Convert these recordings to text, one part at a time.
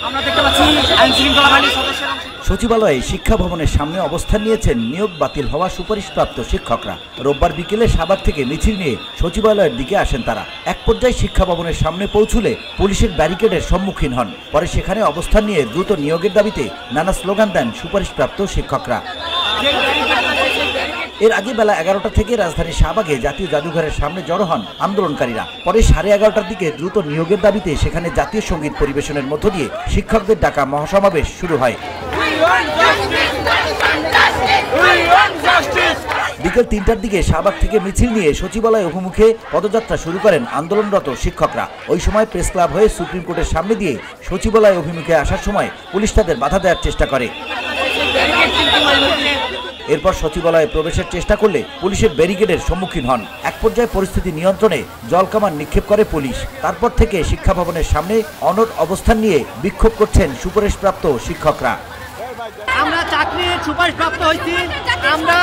আমরা দেখতে পাচ্ছি আইন শৃঙ্খলা বাহিনীর সদস্যরা সচিবালয়ে শিক্ষা ভবনের সামনে অবস্থান নিয়েছেন নিয়োগ বাতিল হওয়া সুপারিশপ্রাপ্ত শিক্ষকরা। রোববার বিকেলে শাহবাগ থেকে মিছিল নিয়ে সচিবালয়ের দিকে আসেন তারা। এক পর্যায়ে শিক্ষা ভবনের সামনে পৌঁছলে পুলিশের ব্যারিকেডের সম্মুখীন হন। পরে সেখানে অবস্থান নিয়ে দ্রুত নিয়োগের দাবিতে নানা স্লোগান দেন সুপারিশপ্রাপ্ত শিক্ষকরা। এর আগে বেলা 11টা থেকে রাজধানীর শাহবাগে জাতীয় জাদুঘরের সামনে জড়ো হন আন্দোলনকারীরা। পরে 11:30টার দিকে দ্রুত নিয়োগের দাবিতে সেখানে জাতীয় সঙ্গীত পরিবেশনের মধ্য দিয়ে শিক্ষকদের ডাকা মহাসমাবেশ শুরু হয়। বিকেল 3টার দিকে শাহবাগ থেকে মিছিল নিয়ে সচিবালয় অভিমুখে পদযাত্রা শুরু করেন আন্দোলনরত শিক্ষকরা। ওই সময় প্রেস ক্লাব হয়ে সুপ্রিম কোর্টের সামনে দিয়ে সচিবালয় অভিমুখে আসার সময় পুলিশ তাদের বাধা দেওয়ার চেষ্টা করে। এরপর সচিবালয়ে প্রবেশের চেষ্টা করলে পুলিশের ব্যারিকেডের সম্মুখীন হন। এক পর্যায়ে পরিস্থিতি নিয়ন্ত্রণে জলকামান নিক্ষেপ করে পুলিশ। তারপর থেকে শিক্ষা ভবনের সামনে অনড় অবস্থান নিয়ে বিক্ষোভ করছেন সুপারিশপ্রাপ্ত শিক্ষকরা। আমরা চাকরির সুপারিশপ্রাপ্ত হয়েছি, আমরা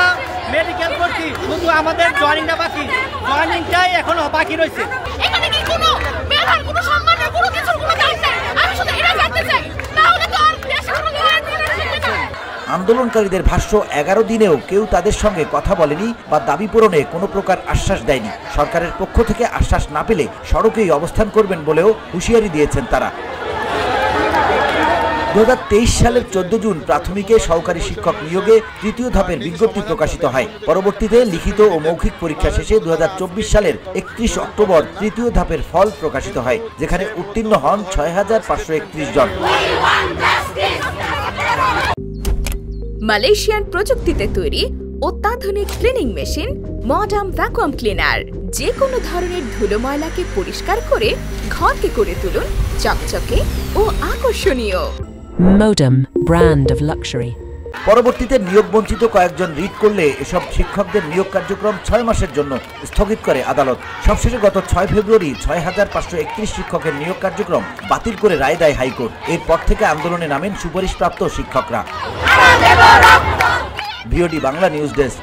মেডিকেল করছি, শুধু আমাদের জয়েনিংটা বাকি, জয়েনিংটাই এখনো বাকি রয়েছে। এখানে কি কোনো বেতন, কোনো সম্মান, কোনো কিছুর কোনো দাম নেই। আমি শুধু এটা জানতে চাই, তাহলে তো আর দেশ কোনো আন্দোলনকারীদের ভাষ্য, 11 দিনেও কেউ তাদের সঙ্গে কথা বলেনি বা দাবি পূরণে কোনো প্রকার আশ্বাস দেয়নি। সরকারের পক্ষ থেকে আশ্বাস না পেলে সড়কেই অবস্থান করবেন বলেও হুঁশিয়ারি দিয়েছেন তারা। 2023 সালের 14 জুন প্রাথমিকে সহকারী শিক্ষক নিয়োগে তৃতীয় ধাপের বিজ্ঞপ্তি প্রকাশিত হয়। পরবর্তীতে লিখিত ও মৌখিক পরীক্ষা শেষে 2024 সালের 31 অক্টোবর তৃতীয় ধাপের ফল প্রকাশিত হয়, যেখানে উত্তীর্ণ হন 6531 জন। মালয়েশিয়ান প্রযুক্তিতে তৈরি অত্যাধুনিক cleaning machine modern vacuum cleaner যে কোনো ধরনের ধুলো ময়লাকে পরিষ্কার করে ঘরকে করে তুলুন চকচকে ও আকর্ষণীয়। Modem, brand of luxury. পরবর্তীতে নিয়োগ বঞ্চিত কয়েকজন রিট করলে এসব শিক্ষকদের নিয়োগ কার্যক্রম 6 মাসের জন্য স্থগিত করে আদালত। সবশেষে গত 6 ফেব্রুয়ারি 6531 শিক্ষকের নিয়োগ কার্যক্রম বাতিল করে রায় দেয় হাইকোর্ট। এরপর থেকে আন্দোলনে নামেন সুপারিশপ্রাপ্ত শিক্ষকরা। VOD Bangla news desk.